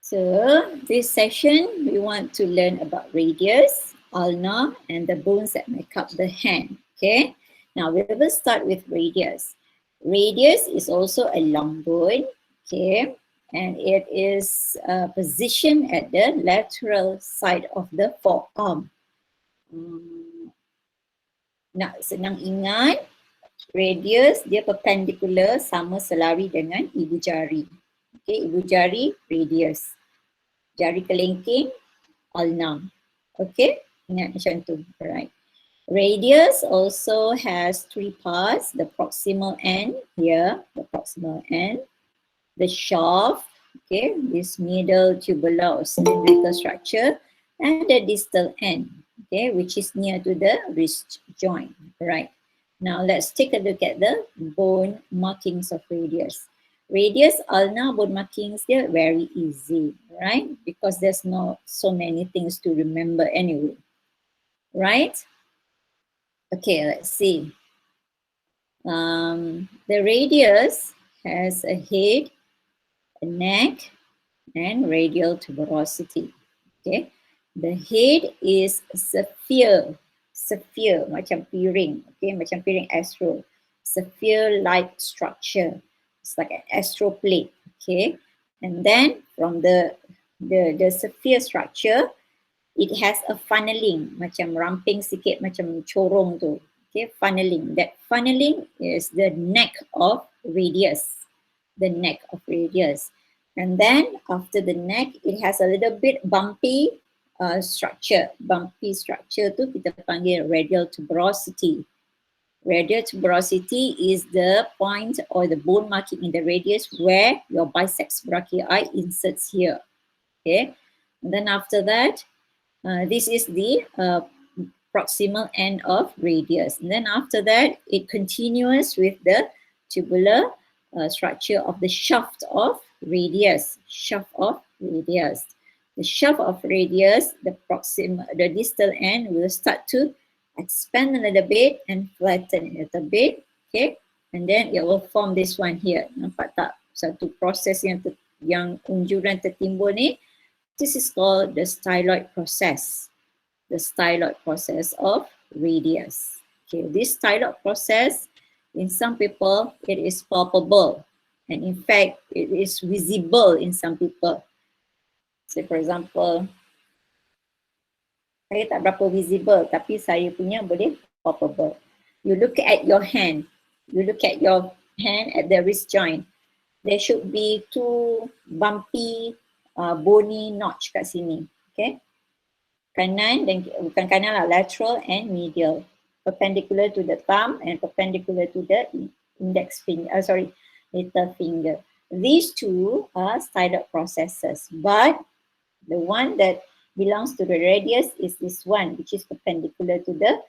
So this session, we want to learn about radius, ulna, and the bones that make up the hand. Okay. Now we will start with radius. Radius is also a long bone. Okay. And it is positioned at the lateral side of the forearm. Nak senang ingat, radius dia perpendicular sama selari dengan ibu jari. Okay, ibu jari radius. Jari kelingking ulna. Okay, ingat macam tu. Alright. Radius also has three parts: the proximal end here, the proximal end, the shaft, okay, this middle tubular or cylindrical structure, and the distal end, okay, which is near to the wrist joint. Right. Now let's take a look at the bone markings of radius. Radius, ulna, bone markings, they're very easy, right? Because there's not so many things to remember anyway, right? Okay, let's see. The radius has a head, a neck, and radial tuberosity. Okay, the head is sphere, macam piring. Okay, macam piring astro, sphere-like structure. It's like an astro plate. Okay, and then from the sphere structure, it has a funneling, macam ramping sikit, macam corong tu. Okay, funneling. That funneling is the neck of radius. The neck of radius. And then after the neck, it has a little bit bumpy structure. Bumpy structure tu kita panggil radial tuberosity. Radial tuberosity is the point or the bone marking in the radius where your biceps brachii inserts here. Okay. And then after that, this is the proximal end of radius. And then after that, it continues with the tubular structure of the shaft of radius. Shaft of radius. The shaft of radius, the distal end will start to expand a little bit and flatten a little bit. Okay, and then it will form this one here. Nampak tak? Satu proses yang unjuran tertimbun ni. This is called the styloid process. The styloid process of radius. Okay, this styloid process, in some people, it is palpable. And in fact, it is visible in some people. Say for example, saya tak berapa visible, tapi saya punya boleh palpable. You look at your hand. You look at your hand at the wrist joint. There should be two bumpy, bony notch kat sini. Okay. Kanan dan bukan kanan lah, lateral and medial, perpendicular to the thumb and perpendicular to the index finger, little finger. These two are styloid processes, but the one that belongs to the radius is this one, which is perpendicular to the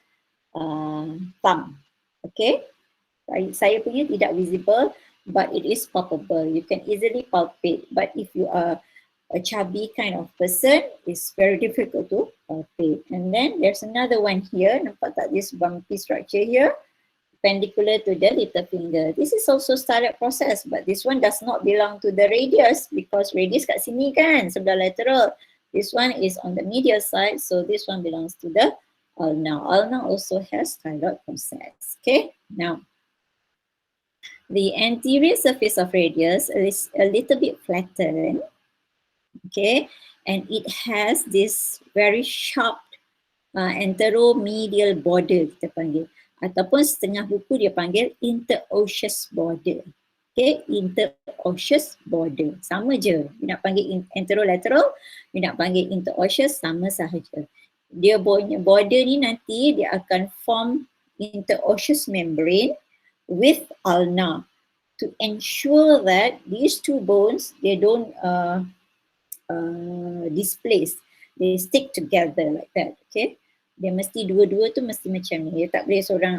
thumb. Okay, saya punya tidak visible, but it is palpable. You can easily palpate, but if you are a chubby kind of person, it's very difficult to palpate. And then there's another one here. Nampak tak this bumpy structure here? Perpendicular to the little finger. This is also styloid process, but this one does not belong to the radius because radius kat sini kan, sebelah lateral. This one is on the medial side, so this one belongs to the ulna. Ulna also has styloid process. Okay, now the anterior surface of radius is a little bit flattened. Okay, and it has this very sharp anteromedial border kita panggil, ataupun setengah buku dia panggil interosseous border. Okay, interosseous border, sama je. You nak panggil anterolateral, you nak panggil interosseous, sama sahaja. Dia punya border ni nanti dia akan form interosseous membrane with ulna to ensure that these two bones, they don't displaced, they stick together like that. Okay, dia mesti dua-dua tu mesti macam ni, dia tak boleh seorang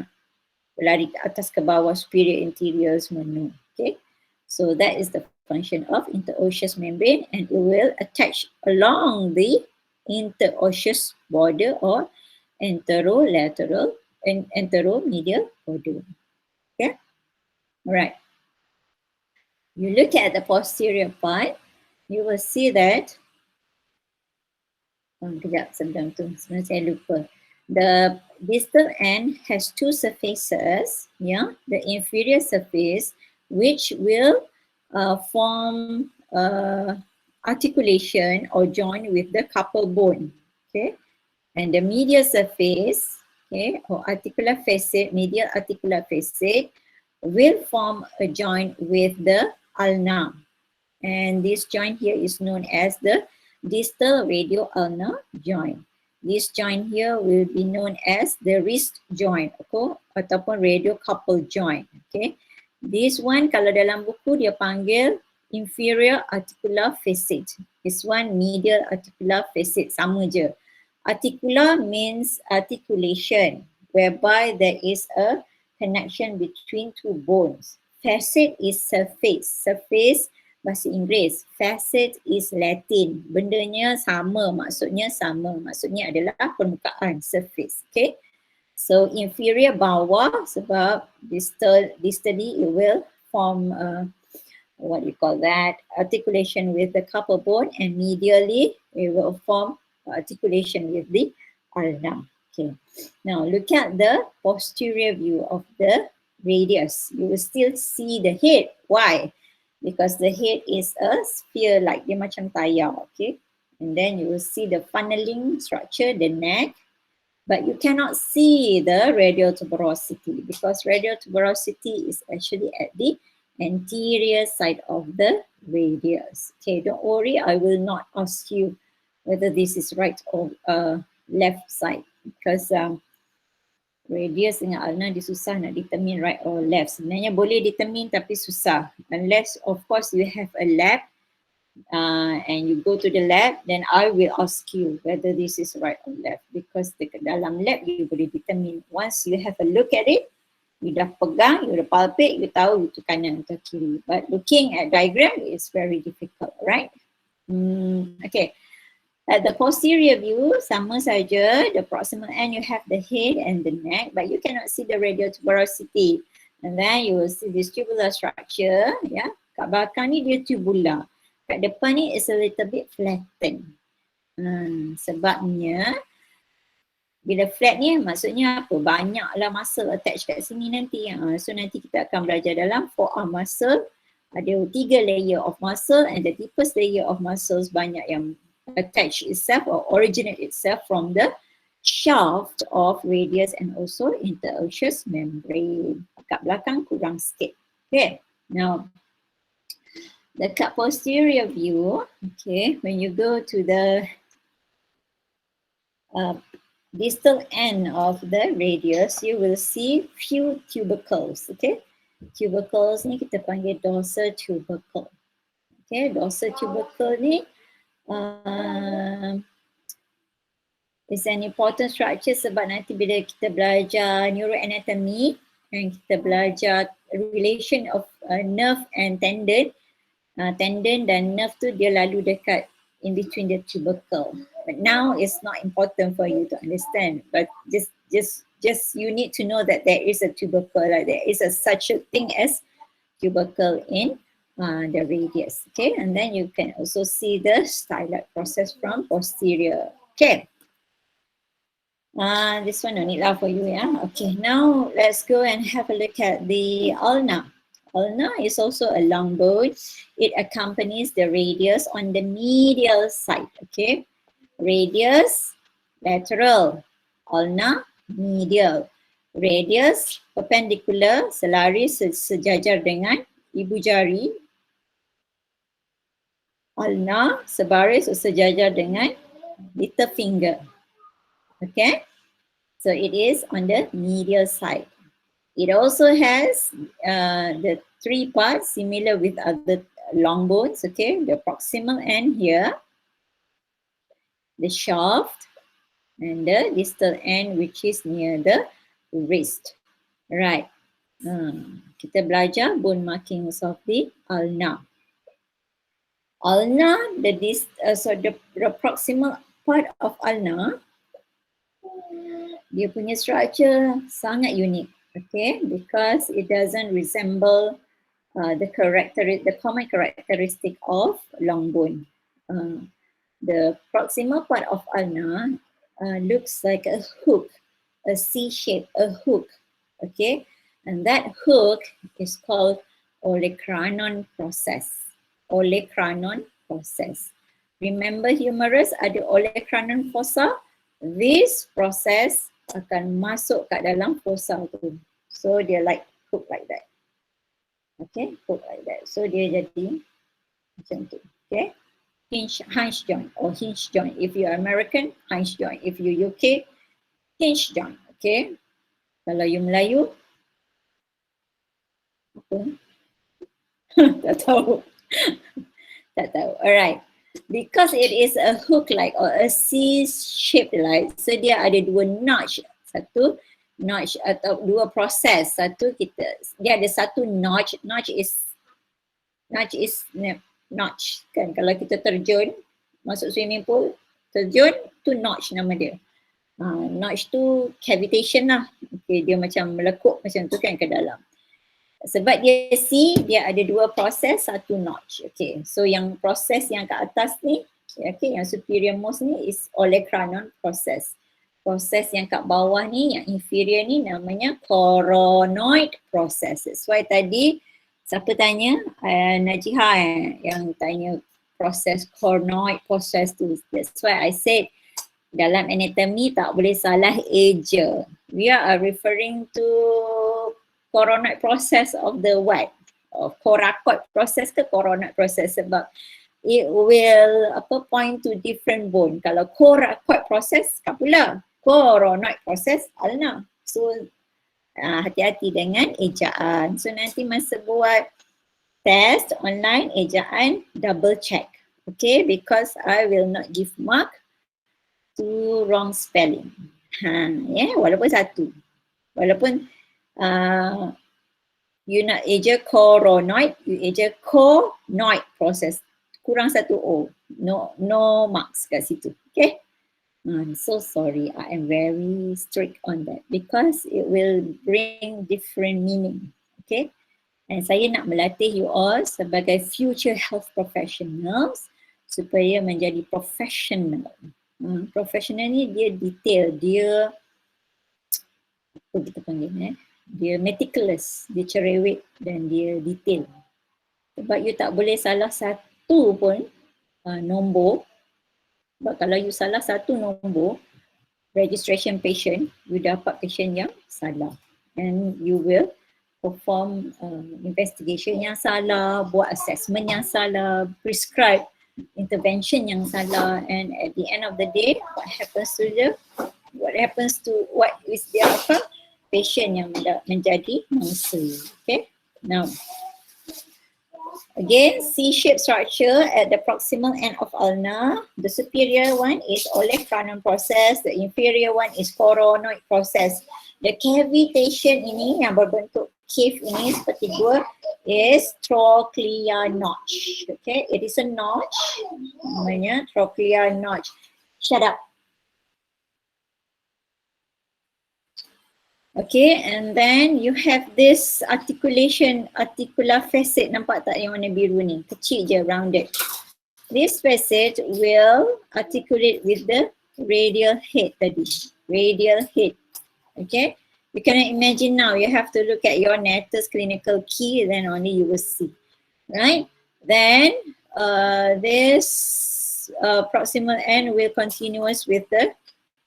lari ke atas ke bawah, superior interior semua, no. Okay, so that is the function of interosseous membrane, and it will attach along the interosseous border or anterolateral and anteromedial border. Okay, alright. You look at the posterior part. you will see that, kejap sebelum tu, sebenarnya saya lupa. The distal end has two surfaces, yeah, the inferior surface, which will form articulation or join with the carpal bone, okay, and the medial surface, okay, or articular facet, medial articular facet, will form a joint with the ulna. And this joint here is known as the distal radio-ulnar joint. This joint here will be known as the wrist joint, okay, ataupun radio-carpal joint. Okay, this one kalau dalam buku dia panggil inferior articular facet. This one medial articular facet, sama je. Articular means articulation, whereby there is a connection between two bones. Facet is surface. Surface bahasa Inggeris. Facet is Latin. Bendanya sama, maksudnya sama. Maksudnya adalah permukaan, surface. Okay. So inferior bawah, sebab distally it will form what you call that, articulation with the carpal bone, and medially it will form articulation with the ulna. Okay. Now look at the posterior view of the radius. You will still see the head. Why? Because the head is a sphere, like dia macam tayar, okay? And then you will see the funneling structure, the neck, but you cannot see the radial tuberosity because radial tuberosity is actually at the anterior side of the radius. Okay, don't worry, I will not ask you whether this is right or left side because radius dengan ulna dia susah nak determine right or left. Sebenarnya boleh determine tapi susah. Unless of course you have a lab and you go to the lab, then I will ask you whether this is right or left. Because dalam lab you boleh determine. Once you have a look at it, you dah pegang, you dah palpate, you tahu itu kanan atau kiri. But looking at diagram is very difficult, right? Okay. At the posterior view, sama saja, the proximal end you have the head and the neck, but you cannot see the radial tuberosity. And then you will see this tubular structure, ya. Kat belakang ni dia tubular. Kat depan ni is a little bit flattened. Sebabnya, bila flat ni maksudnya apa? Banyaklah muscle attach kat sini nanti. So nanti kita akan belajar dalam forearm muscle. Ada 3 layer of muscle and the deepest layer of muscles banyak yang attach itself or originate itself from the shaft of radius and also interosseous membrane. Kat belakang kurang sikit. Okay, now dekat posterior view, okay, when you go to the distal end of the radius, you will see few tubercles. Okay, tubercles ni kita panggil dorsal tubercle. Okay, dorsal tubercle ni is an important structure sebab nanti bila kita belajar neuroanatomy and kita belajar relation of nerve and tendon, tendon dan nerve tu dia lalu dekat in between the tubercle. But now it's not important for you to understand, but just you need to know that there is a tubercle, like there is such a thing as tubercle in the radius. Okay, and then you can also see the styloid process from posterior. Okay, this one no need lah for you, yeah. Okay, now let's go and have a look at the ulna. Ulna is also a long bone. It accompanies the radius on the medial side. Okay, radius lateral, ulna medial. Radius perpendicular, selaris sejajar dengan ibu jari. Ulna sebaris atau sejajar dengan little finger. Okay, so it is on the medial side. It also has the 3 parts similar with other long bones. Okay, the proximal end here, the shaft, and the distal end which is near the wrist. Right. Kita belajar bone markings of the ulna. Ulna, the proximal part of ulna, dia punya structure sangat unik, okay, because it doesn't resemble the common characteristic of long bone. Uh, the proximal part of ulna looks like a hook, a C shape, a hook. Okay, and that hook is called olecranon process. Olecranon process. Remember humerus ada olecranon fossa. This process akan masuk kat dalam fossa tu. So dia like hook like that. Okay, hook like that. So dia jadi macam tu. Okay, hinge joint or hinge joint. If you're American, hinge joint. If you UK, hinge joint. Okay, kalau you Melayu, apa? Tak tahu. Tak tahu. Alright. Because it is a hook like or a C shaped like, so dia ada dua notch. Satu notch atau dua proses. Satu dia ada satu notch. Notch is notch kan. Kalau kita terjun masuk swimming pool, terjun tu notch nama dia. Notch tu cavitation lah. Okay, dia macam melekuk macam tu kan ke dalam. Sebab dia C, dia ada dua proses, satu notch. Okay, so yang proses yang kat atas ni, okay, yang superior most ni is olecranon process. Proses yang kat bawah ni, yang inferior ni namanya coronoid process. That's why tadi, siapa tanya? Najiha yang tanya proses coronoid process tu. That's why I said, dalam anatomy tak boleh salah eja. We are referring to coronoid process of the what? Of coracoid process ke coronoid process, sebab it will point to different bone. Kalau coracoid process, scapula. Coronoid process, ulna. So hati-hati dengan ejaan. So nanti masa buat test online, ejaan double check. Okay, because I will not give mark to wrong spelling. Walaupun satu. Walaupun you nak eja coronoid, you eja conoid process. Kurang satu O. No marks kat situ. Okay? I'm so sorry. I am very strict on that because it will bring different meaning. Okay? And saya nak melatih you all sebagai future health professionals supaya menjadi professional. Professional ni dia detail, dia apa kita panggil dia meticulous, dia cerewet dan dia detail. Sebab you tak boleh salah satu pun nombor. Sebab kalau you salah satu nombor, registration patient, you dapat patient yang salah. And you will perform investigation yang salah, buat assessment yang salah, prescribe intervention yang salah, and at the end of the day, what is the outcome? Patient yang menjadi mangsa. Okay, now again, C-shaped structure at the proximal end of ulna. The superior one is olecranon process, the inferior one is coronoid process. The cavitation ini yang berbentuk cave ini seperti gua is trochlear notch. Okay, it is a notch, namanya trochlear notch. Shut up. Okay, and then you have this articulation, articular facet, nampak tak yang warna biru ni? Kecil je, rounded. This facet will articulate with the radial head tadi. Radial head. Okay, you can imagine now, you have to look at your Netter's clinical key, then only you will see. Right? Then this proximal end will continuous with the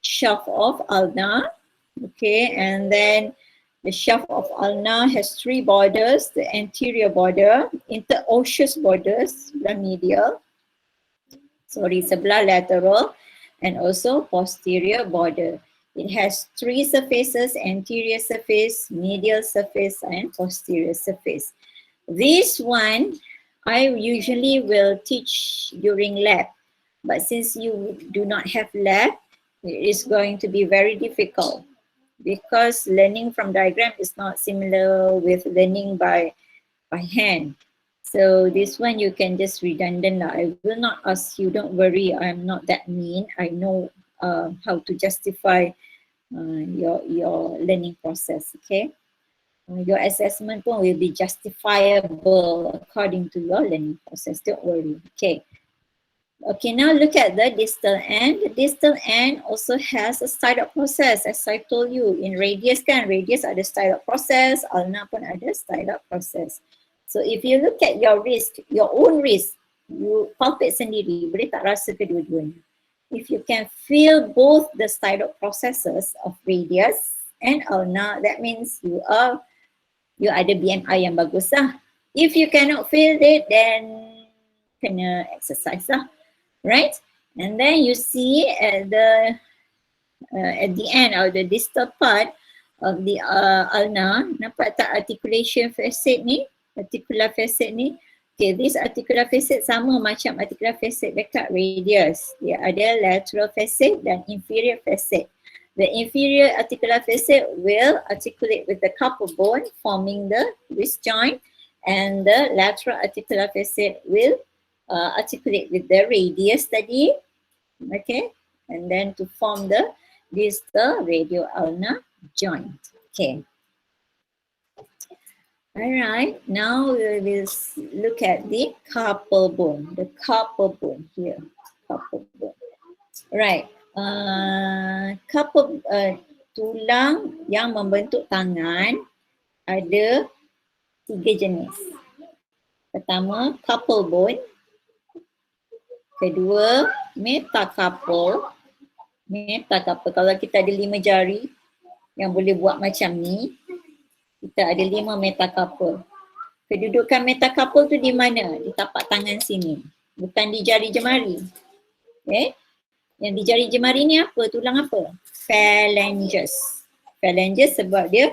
shaft of ulna. Okay, and then the shaft of ulna has three borders: the anterior border, interosseous borders, sebelah medial, sebelah lateral, and also posterior border. It has three surfaces: anterior surface, medial surface, and posterior surface. This one I usually will teach during lab, but since you do not have lab, it is going to be very difficult. Because learning from diagram is not similar with learning by hand. So this one you can just redundant lah. I will not ask you, don't worry, I'm not that mean. I know how to justify your learning process, okay? Your assessment pun will be justifiable according to your learning process. Don't worry. Okay. Okay, now look at the distal end. The distal end also has a start-up process, as I told you. In radius kan, radius ada start-up process, ulna pun ada start-up process. So if you look at your wrist, your own wrist, you palpate sendiri, boleh tak rasa kedua-duanya? If you can feel both the start-up processes of radius and ulna, that means you ada BMI yang bagus lah. If you cannot feel it, then kena exercise lah. Right? And then you see at the end of the distal part of the ulna, nampak tak articulation facet ni? Articular facet ni. Okay, this articular facet sama macam articular facet dekat radius. Dia ada lateral facet dan inferior facet. The inferior articular facet will articulate with the carpal bone forming the wrist joint, and the lateral articular facet will articulate with the radius tadi, okay, and then to form this radio-ulnar joint. Okay. Alright, now we will look at the carpal bone. The carpal bone here, carpal bone. Right, carpal tulang yang membentuk tangan ada 3 jenis. Pertama, carpal bone. Kedua, metacarpal. Metacarpal, kalau kita ada 5 jari yang boleh buat macam ni, kita ada 5 metacarpal. Kedudukan metacarpal tu di mana? Di tapak tangan sini, bukan di jari jemari. Okay? Yang di jari jemari ni apa? Tulang apa? Phalanges. Phalanges sebab dia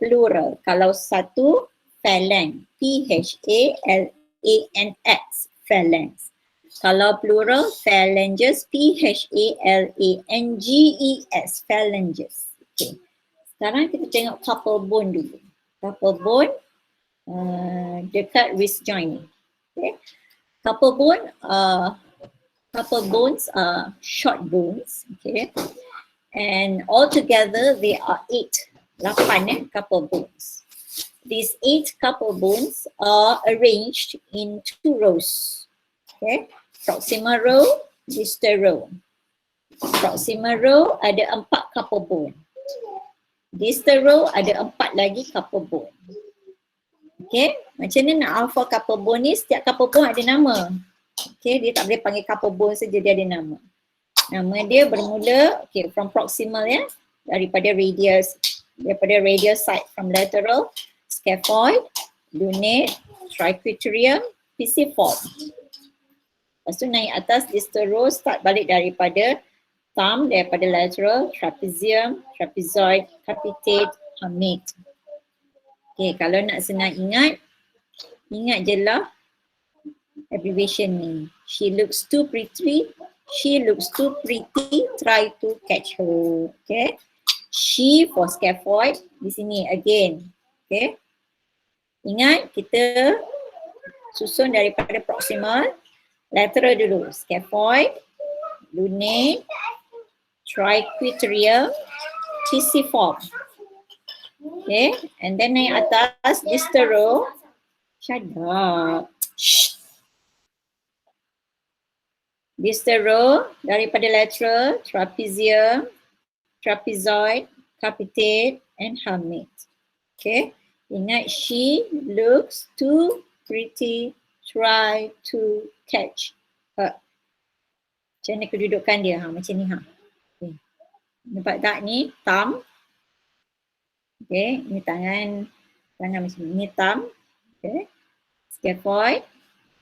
plural. Kalau satu, phalanx. P-H-A-L-A-N-X. Phalanx. Kalau plural, phalanges, P-H-A-L-A-N-G-E-S, phalanges. Okay. Sekarang kita tengok carpal bone dulu. Carpal bone dekat wrist joint ni. Okay. Carpal bones are short bones. Okay. And altogether, they are 8 carpal bones. These 8 carpal bones are arranged in 2 rows. Okay. Proximal row, distal row. Proximal row ada 4 carpal bone. Distal row ada 4 lagi carpal bone. Okay, macam mana nak hafal carpal bone ni? Setiap carpal bone ada nama. Okay, dia tak boleh panggil carpal bone saja, dia ada nama. Nama dia bermula, okay, from proximal ya, daripada radius side, from lateral, scaphoid, lunate, triquetarium, pisiform. Lepas tu naik atas distal row, start balik daripada thumb, daripada lateral, trapezium, trapezoid, capitate, hamate. Okay, kalau nak senang ingat je lah abbreviation ni. She looks too pretty, try to catch her. Okay. She for scaphoid, di sini again. Okay. Ingat, kita susun daripada proximal, lateral dulu, scaphoid, lunate, triquetarium, pisiform. Okay, and then naik atas distal row. Shut up. Shh. Distal row daripada lateral, trapezium, trapezoid, capitate, and hamate. Okay, ingat, she looks too pretty, try to catch her. Macam mana kedudukan dia? Macam ni. Okay. Nampak tak ni? Thumb. Okay, ni tangan macam ni. Ni thumb. Okay. Scaphoid,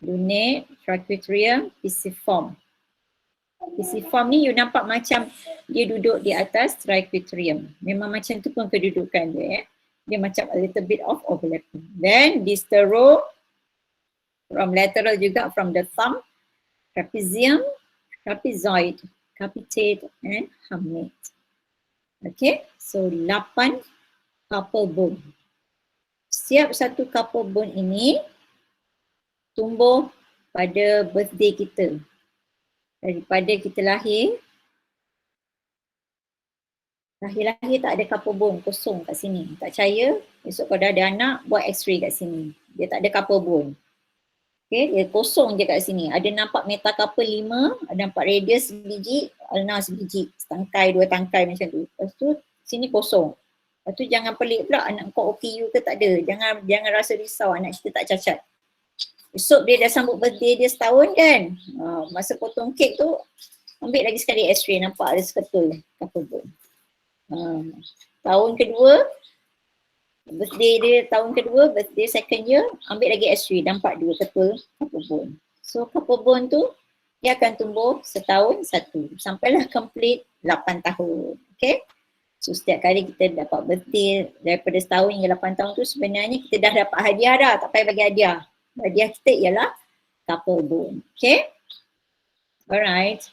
lunate, triquetarium, pisiform. Pisiform ni you nampak macam dia duduk di atas triquetarium. Memang macam tu pun kedudukan dia. Dia macam a little bit of overlapping. Then distal row, from lateral juga, from the thumb, trapezium, trapezoid, capitate, and hamate. Okay, so 8 carpal bone. Setiap satu carpal bone ini tumbuh pada birthday kita. Daripada kita lahir Lahir-lahir tak ada couple bone, kosong kat sini. Tak percaya, esok kalau dah ada anak, buat x-ray kat sini. Dia tak ada couple bone. Okay, dia kosong je kat sini. Ada nampak metacarpal 5, ada nampak radius sebiji, ulna sebiji. Setangkai, 2 tangkai macam tu. Lepas tu, sini kosong. Lepas tu jangan pelik pula anak kau OPU ke tak ada. Jangan rasa risau anak kita tak cacat. Esok dia dah sambut birthday dia setahun kan. Masa potong kek tu, ambil lagi sekali x-ray, nampak ada seketul couple bone. Tahun kedua, birthday dia tahun kedua, birthday second year, ambil lagi x-ray, nampak 2 ketul couple bone. So couple bone tu, dia akan tumbuh setahun satu, sampailah complete 8 tahun. Okay? So setiap kali kita dapat birthday daripada setahun hingga 8 tahun tu, sebenarnya kita dah dapat hadiah dah, tak payah bagi hadiah. Hadiah kita ialah couple bone. Okay? Alright.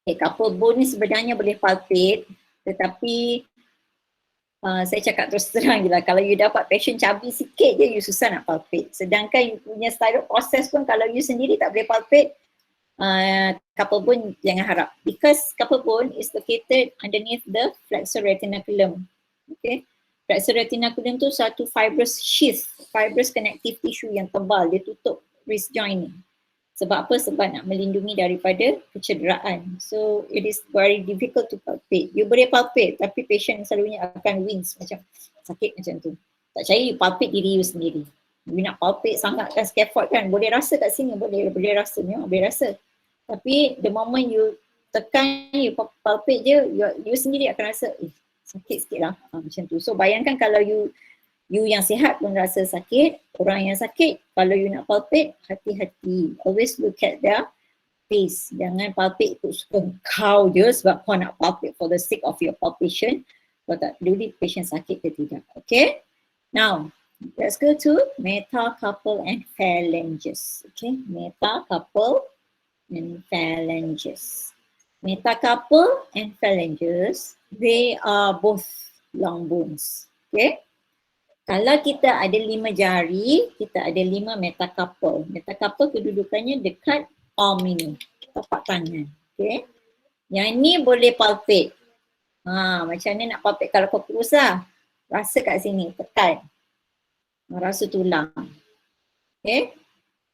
Okay, couple bone ni sebenarnya boleh palpate, tetapi saya cakap terus terang je lah, kalau you dapat patient chubby sikit je, you susah nak palpate. Sedangkan you punya thyroid process pun kalau you sendiri tak boleh palpate, couple bone jangan harap. Because couple bone is located underneath the flexor retinaculum. Okay, flexor retinaculum tu satu fibrous sheath, fibrous connective tissue yang tebal, dia tutup wrist joint ni. Sebab apa? Sebab nak melindungi daripada kecederaan. So it is very difficult to palpate. You boleh palpate tapi patient selalunya akan wince macam sakit macam tu. Tak percaya you palpate diri you sendiri. You nak palpate sangatkan scaffold kan, boleh rasa kat sini, boleh rasa, memang boleh rasa. Tapi the moment you tekan, you palpate je, you sendiri akan rasa sakit sikit lah macam tu. So bayangkan kalau you yang sihat pun rasa sakit, orang yang sakit, kalau you nak palpate, hati-hati. Always look at their face. Jangan palpate ikut suka kau je sebab kau nak palpate for the sake of your palpation. Kau tak peduli patient sakit ke tidak. Okay? Now, let's go to metacarpal and phalanges. Okay? Metacarpal and phalanges. Metacarpal and phalanges, they are both long bones. Okay? Kalau kita ada 5 jari, kita ada 5 metacarpal. Metacarpal kedudukannya dekat palm ini, tapak tangan. Okay. Yang ni boleh palpate. Macam mana nak palpate kalau kau kurus lah. Rasa kat sini, tekan. Rasa tulang. Okay.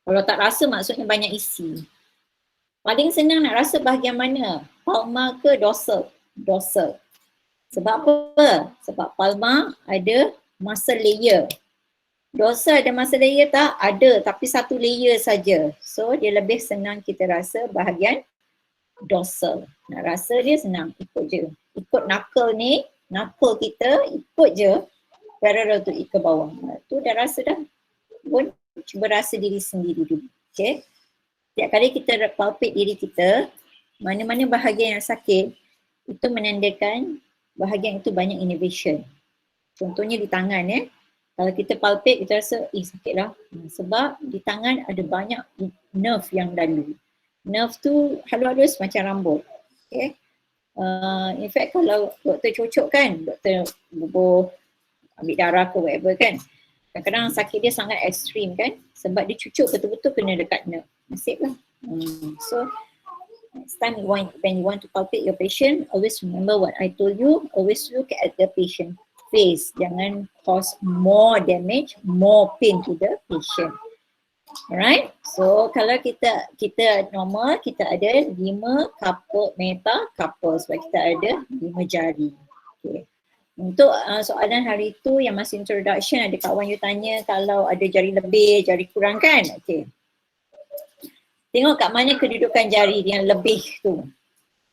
Kalau tak rasa maksudnya banyak isi. Paling senang nak rasa bahagian mana? Palmar ke dorsal? Dorsal. Sebab apa? Sebab palmar ada muscle layer. Dorsal ada muscle layer tak? Ada, tapi satu layer saja. So dia lebih senang kita rasa bahagian dorsal. Nak rasa dia senang, ikut je. Ikut knuckle ni, knuckle kita ikut je parallel tu ke bawah. Tu dah rasa dah. Pun cuba rasa diri sendiri dulu. Okay. Setiap kali kita palpate diri kita, mana-mana bahagian yang sakit, itu menandakan bahagian itu banyak innervation. Contohnya di tangan kalau kita palpate kita rasa sakit lah. Sebab di tangan ada banyak nerve yang lalu. Nerve tu halus-halus macam rambut. Okay. In fact kalau doktor cocok kan, doktor bubuh, ambil darah ke whatever kan, kadang-kadang sakit dia sangat ekstrim kan, sebab dia cucuk betul-betul kena dekat nerve. Nasib lah. So next time when you want to palpate your patient, always remember what I told you, always look at the patient face, jangan cause more damage, more pain to the patient. Alright, so kalau kita normal, kita ada 5 couple metacarpal sebab kita ada 5 jari. Okay. Untuk soalan hari tu yang masih introduction, ada kawan you tanya kalau ada jari lebih, jari kurang kan? Okay. Tengok kat mana kedudukan jari yang lebih tu.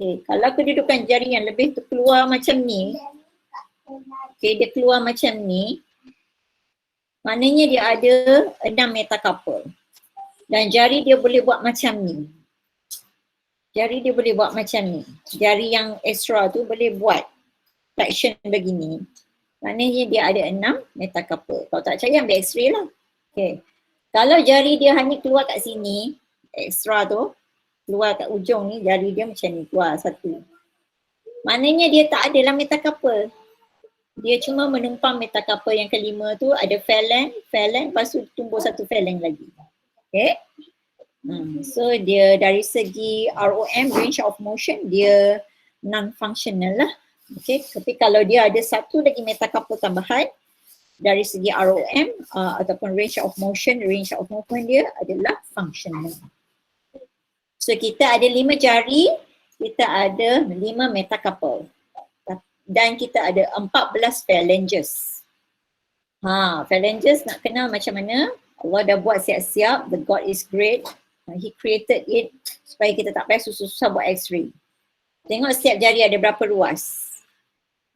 Okay. Kalau kedudukan jari yang lebih tu keluar macam ni, okay, dia keluar macam ni, maknanya dia ada 6 metacarpal. Dan jari dia boleh buat macam ni. Jari dia boleh buat macam ni. Jari yang extra tu boleh buat flexion begini. Maknanya dia ada 6 metacarpal. Kalau tak percaya ambil x-ray lah. Okay. Kalau jari dia hanya keluar kat sini, extra tu, keluar kat ujung ni, jari dia macam ni, keluar satu. Maknanya dia tak ada lah metacarpal. Dia cuma menumpang metacarpal yang kelima tu, ada phalanx, lepas tu tumbuh satu phalanx lagi. Okay. So dia dari segi ROM, range of motion, dia non-functional lah. Okay, tapi kalau dia ada satu lagi metacarpal tambahan, dari segi ROM ataupun range of motion dia adalah functional. So kita ada 5 jari, kita ada 5 metacarpal dan kita ada 14 phalanges. Phalanges nak kenal macam mana? Allah dah buat siap-siap, the God is great. He created it supaya kita tak payah susah-susah buat x-ray. Tengok setiap jari ada berapa ruas.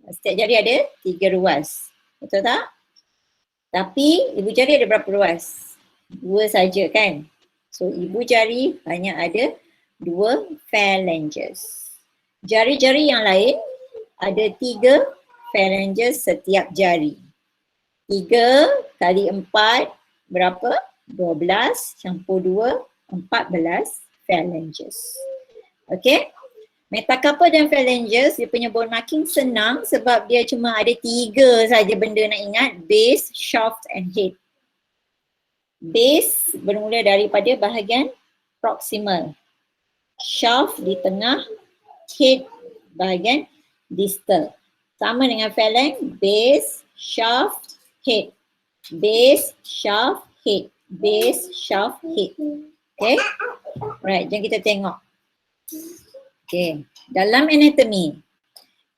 Setiap jari ada 3 ruas. Betul tak? Tapi ibu jari ada berapa ruas? 2 saja kan? So ibu jari hanya ada 2 phalanges. Jari-jari yang lain ada 3 phalanges setiap jari. 3 kali 4 berapa? 12 campur 2, 14 phalanges. Okay? Metacarpal dan phalanges, dia punya bone marking senang sebab dia cuma ada 3 saja benda nak ingat. Base, shaft and head. Base bermula daripada bahagian proximal. Shaft di tengah, head bahagian distal. Sama dengan phalanx, base, shaft, head. Base, shaft, head. Base, shaft, head. Okay? Right, jom kita tengok. Okay, dalam anatomy,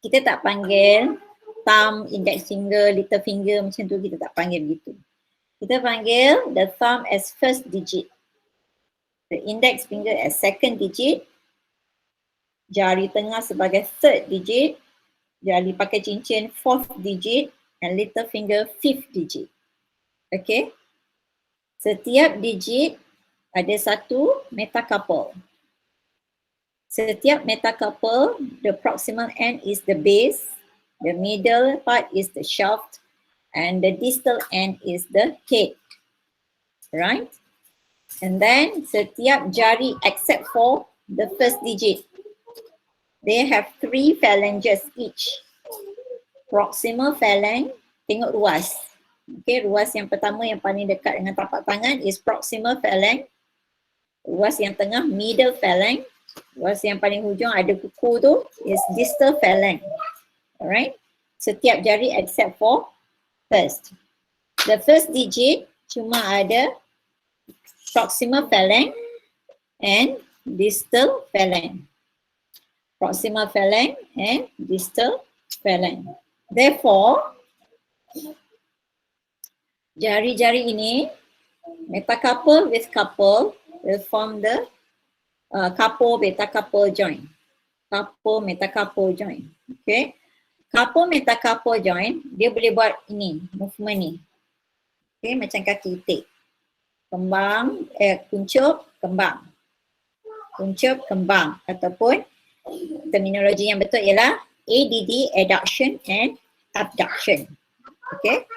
kita tak panggil thumb, index finger, little finger macam tu, kita tak panggil begitu. Kita panggil the thumb as first digit, the index finger as second digit, jari tengah sebagai third digit, jari pakai cincin fourth digit, and little finger fifth digit. Okay, setiap digit ada satu metacarpal. Setiap metacarpal, the proximal end is the base, the middle part is the shaft, and the distal end is the head. Right? And then setiap jari except for the first digit, they have 3 phalanges each. Proximal phalanx, tengok ruas. Okay, ruas yang pertama yang paling dekat dengan tapak tangan is proximal phalanx. Ruas yang tengah middle phalanx. Ruas yang paling hujung ada kuku tu is distal phalanx. Alright. Setiap jari except for first. The first digit cuma ada proximal phalanx and distal phalanx. Proximal phalanx and distal phalanx. Therefore, jari-jari ini, metacarpal with carpal will form the carpal metacarpal joint. Carpal metacarpal joint. Okay. Carpal metacarpal joint, dia boleh buat ini, movement ni. Okay, macam kaki itik. Kembang, kuncup, kembang. Kuncup, kembang. Ataupun terminologi yang betul ialah ADD, adduction and abduction. Okay.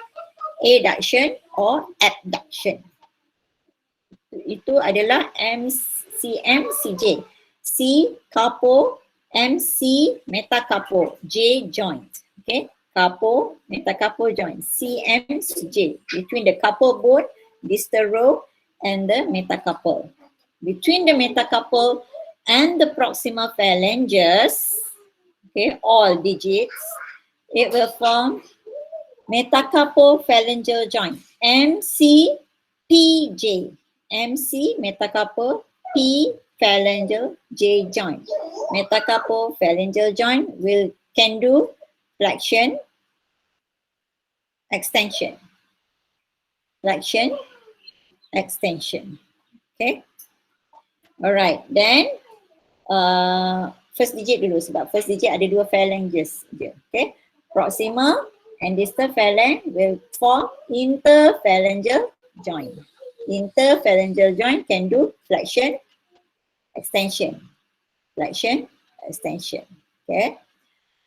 Adduction or abduction. Itu adalah MCJ. C carpo, MC metacarpo, J joint. Okay, carpo metacarpo joint. CMCJ between the carpal bone, distal row, and the metacarpal. Between the metacarpal and the proximal phalanges, okay, all digits, it will form metacarpal phalangeal joint. MCPJ. MC metacarpal, P phalangeal, J joint. Metacarpal phalangeal joint can do flexion, extension. Flexion, extension. Okay. Alright, then first digit dulu sebab first digit ada 2 phalanges je. Okay. Proximal and distal phalanx will form interphalangeal joint. Interphalangeal joint can do flexion, extension. Flexion, extension. Okay.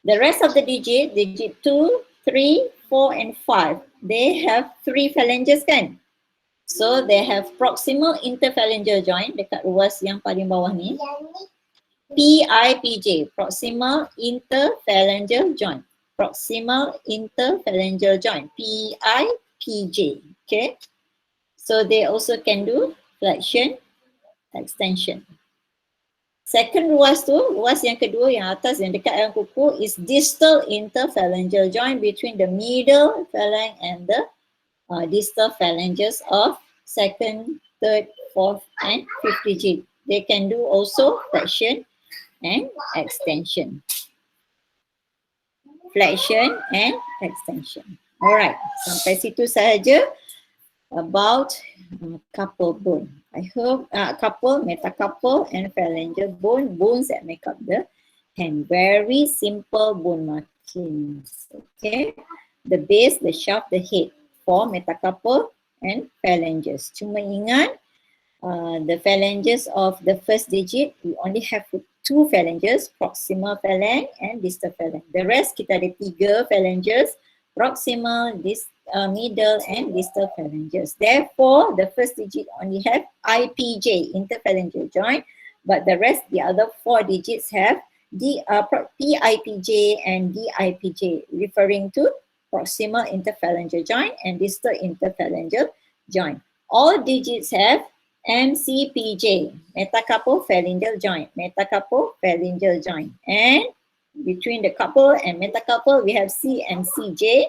The rest of the digit 2, 3, 4 and 5, they have 3 phalanges kan? So they have proximal interphalangeal joint dekat ruas yang paling bawah ni. PIPJ, proximal interphalangeal joint. Proximal interphalangeal joint, PIPJ. Okay. So they also can do flexion, extension. Second ruas tu, ruas yang kedua yang atas yang dekat dalam kuku is distal interphalangeal joint between the middle phalanx and the distal phalanges of second, third, fourth and fifth digit. They can do also flexion and extension. Flexion and extension. Alright, sampai situ sahaja about carpal bone. I hope carpal, metacarpal and phalangeal bone, bones that make up the hand. Very simple bone markings. Okay, the base, the shaft, the head for metacarpal and phalanges. Cuma ingat the phalanges of the first digit, we only have two phalanges, proximal phalanx and distal phalanx. The rest kita ada tiga phalanges, proximal, middle and distal phalanges. Therefore, the first digit only have IPJ, interphalangeal joint, but the rest, the other four digits have PIPJ and DIPJ, referring to proximal interphalangeal joint and distal interphalangeal joint. All digits have MCPJ, metacarpal phalangeal joint, metacarpal phalangeal joint, and between the carpal and metacarpal we have C and CJ.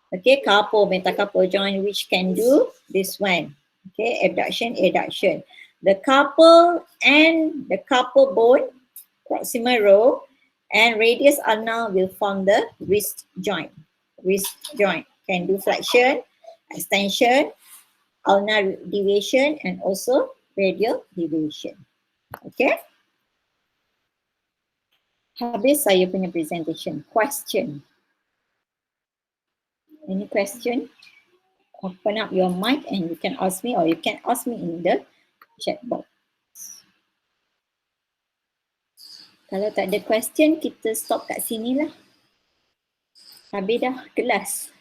Okay, carpal metacarpal joint which can do this one. Okay, abduction, adduction. The carpal and the carpal bone, proximal row, and radius ulna will form the wrist joint. Wrist joint can do flexion, extension, ulnar deviation, and also radial deviation. Okay. Habis saya punya presentation. Question. Any question? Open up your mic and you can ask me, or you can ask me in the chat box. Kalau tak ada question, kita stop kat sini lah. Habis dah kelas.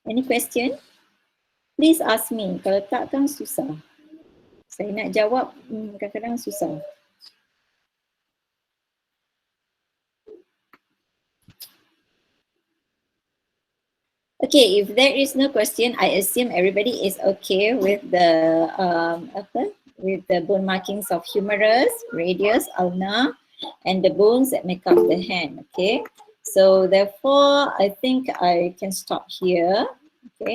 Any question? Please ask me. Kalau tak kan susah. Saya nak jawab kadang-kadang susah. Okay, if there is no question, I assume everybody is okay with the with the bone markings of humerus, radius, ulna, and the bones that make up the hand. Okay, so therefore I think I can stop here. Okay.